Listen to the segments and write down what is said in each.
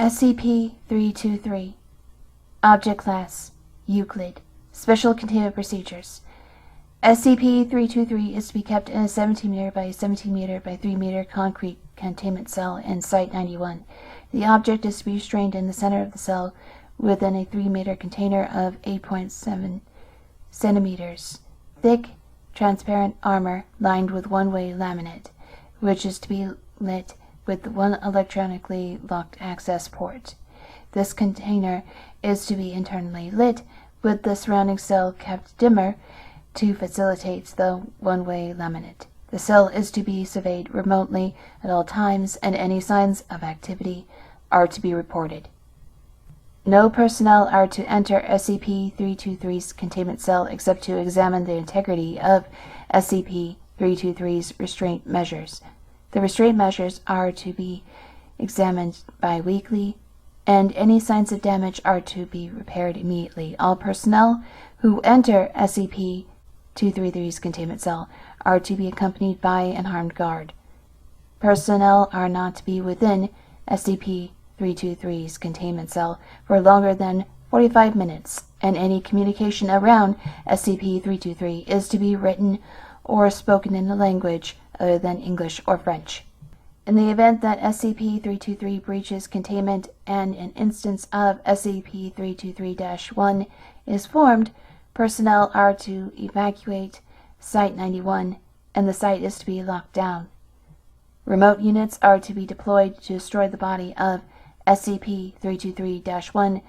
SCP-323 Object Class Euclid Special Containment Procedures SCP-323 is to be kept in a 17-meter by 17-meter by 3-meter concrete containment cell in Site-91. The object is to be restrained in the center of the cell within a 3-meter container of 8.7 centimeters thick, transparent armor lined with one-way laminate, which is to be lit with one electronically locked access port. This container is to be internally lit, with the surrounding cell kept dimmer to facilitate the one-way laminate. The cell is to be surveyed remotely at all times, and any signs of activity are to be reported. No personnel are to enter SCP-323's containment cell except to examine the integrity of SCP-323's restraint measures. The restraint measures are to be examined bi-weekly, and any signs of damage are to be repaired immediately. All personnel who enter SCP-233's containment cell are to be accompanied by an armed guard. Personnel are not to be within SCP-323's containment cell for longer than 45 minutes, and any communication around SCP-323 is to be written or spoken in a language other than English or French. In the event that SCP-323 breaches containment and an instance of SCP-323-1 is formed, personnel are to evacuate Site-91, and the site is to be locked down. Remote units are to be deployed to destroy the body of SCP-323-1.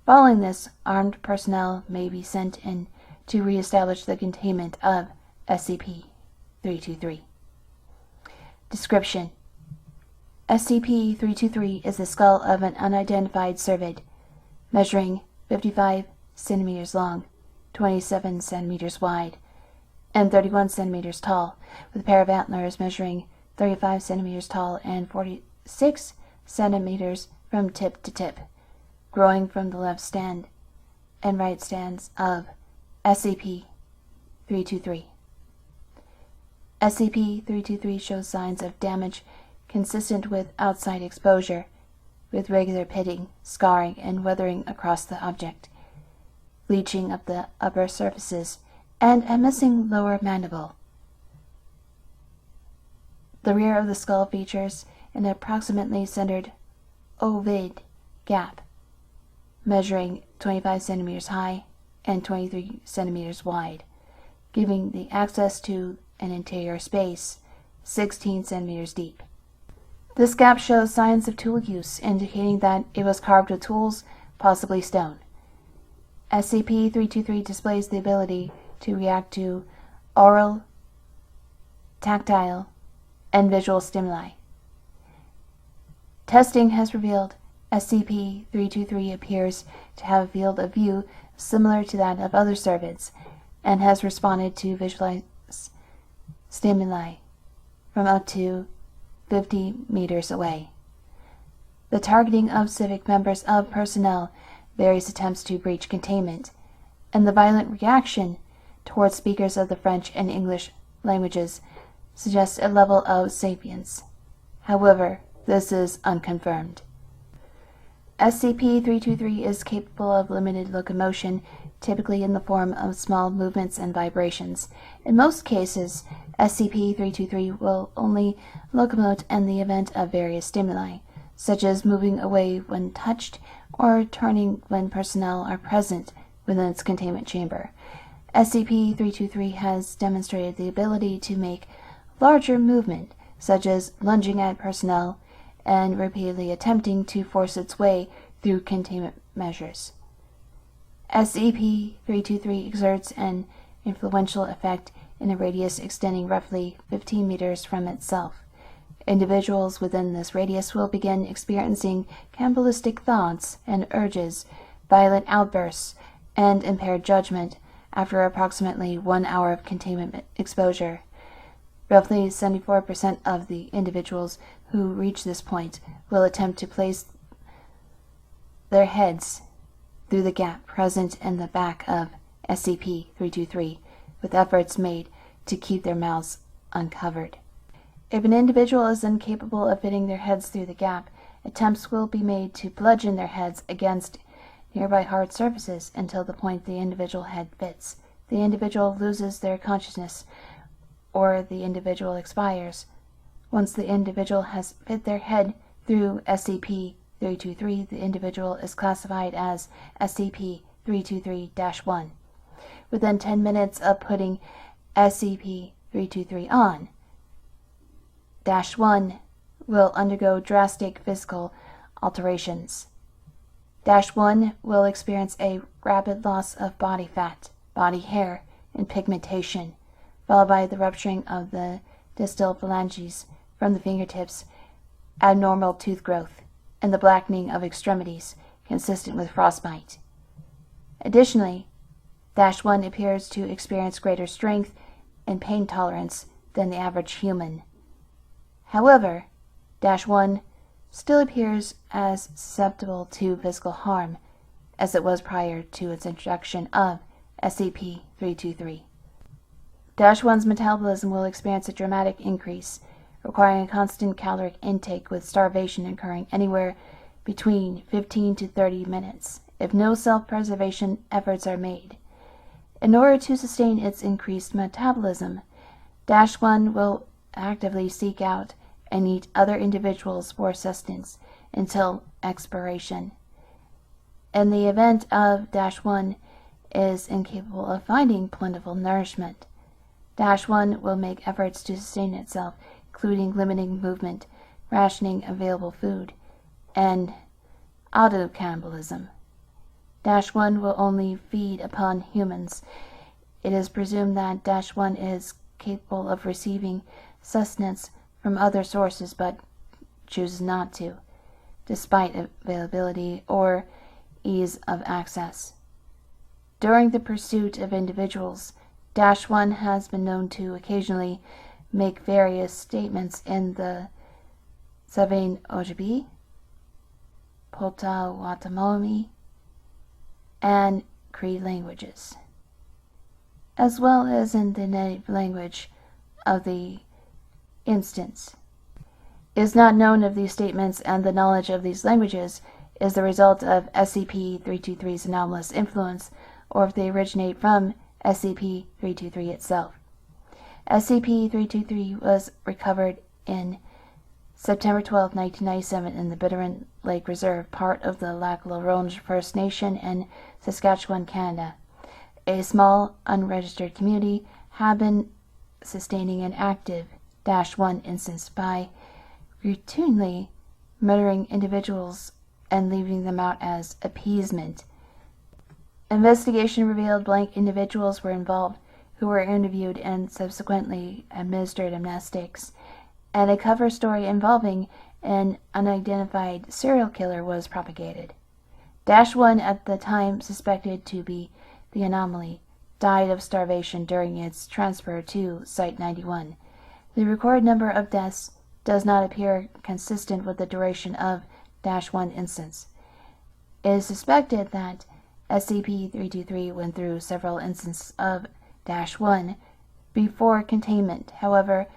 Following this, armed personnel may be sent in to re-establish the containment of SCP-323. Description: SCP-323 is the skull of an unidentified cervid, measuring 55 centimeters long, 27 centimeters wide, and 31 centimeters tall, with a pair of antlers measuring 35 centimeters tall and 46 centimeters from tip to tip, growing from the left stand and right stands of SCP-323. SCP-323 shows signs of damage consistent with outside exposure, with regular pitting, scarring, and weathering across the object, bleaching of the upper surfaces, and a missing lower mandible. The rear of the skull features an approximately centered ovid gap, measuring 25 centimeters high and 23 centimeters wide, giving the access to an interior space 16 centimeters deep. This gap shows signs of tool use, indicating that it was carved with tools, possibly stone. SCP-323 displays the ability to react to oral, tactile, and visual stimuli. Testing has revealed SCP-323 appears to have a field of view similar to that of other cervids, and has responded to visualized stimuli from up to 50 meters away. The targeting of civic members of personnel, various attempts to breach containment, and the violent reaction towards speakers of the French and English languages suggests a level of sapience. However, this is unconfirmed. SCP-323 is capable of limited locomotion, typically in the form of small movements and vibrations. In most cases, SCP-323 will only locomote in the event of various stimuli, such as moving away when touched or turning when personnel are present within its containment chamber. SCP-323 has demonstrated the ability to make larger movement, such as lunging at personnel and repeatedly attempting to force its way through containment measures. SCP-323 exerts an influential effect in a radius extending roughly 15 meters from itself. Individuals within this radius will begin experiencing cannibalistic thoughts and urges, violent outbursts, and impaired judgment after approximately 1 hour of containment exposure. Roughly 74% of the individuals who reach this point will attempt to place their heads through the gap present in the back of SCP-323, with efforts made to keep their mouths uncovered. If an individual is incapable of fitting their heads through the gap, attempts will be made to bludgeon their heads against nearby hard surfaces until the point the individual head fits. The individual loses their consciousness, or the individual expires. Once the individual has fit their head through SCP-323, the individual is classified as SCP-323-1. Within 10 minutes of putting SCP-323 on, -1 will undergo drastic physical alterations. -1 will experience a rapid loss of body fat, body hair, and pigmentation, followed by the rupturing of the distal phalanges from the fingertips, abnormal tooth growth, and the blackening of extremities consistent with frostbite. Additionally, -1 appears to experience greater strength and pain tolerance than the average human. However, -1 still appears as susceptible to physical harm as it was prior to its introduction of SCP-323. -1's metabolism will experience a dramatic increase, requiring a constant caloric intake, with starvation occurring anywhere between 15 to 30 minutes if no self-preservation efforts are made. In order to sustain its increased metabolism, -1 will actively seek out and eat other individuals for sustenance until expiration. In the event of -1 is incapable of finding plentiful nourishment, -1 will make efforts to sustain itself, including limiting movement, rationing available food, and autocannibalism. -1 will only feed upon humans. It is presumed that -1 is capable of receiving sustenance from other sources but chooses not to, despite availability or ease of access. During the pursuit of individuals, -1 has been known to occasionally make various statements in the Sabain Ojibwe, Potawatomi, and Cree languages, as well as in the native language of the instance. It is not known if these statements and the knowledge of these languages is the result of SCP-323's anomalous influence, or if they originate from SCP-323 itself. SCP-323 was recovered in September 12, 1997 in the Bitterron Lake Reserve, part of the Lac La Ronge First Nation in Saskatchewan, Canada. A small, unregistered community have been sustaining an active -1 instance by routinely murdering individuals and leaving them out as appeasement. Investigation revealed blank individuals were involved who were interviewed and subsequently administered amnestics, and a cover story involving an unidentified serial killer was propagated. -1, at the time suspected to be the anomaly, died of starvation during its transfer to Site-91. The recorded number of deaths does not appear consistent with the duration of -1 instance. It is suspected that SCP-323 went through several instances of -1 before containment. However,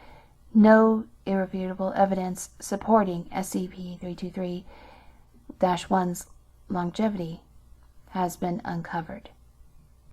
no irrefutable evidence supporting SCP-323-1's longevity has been uncovered.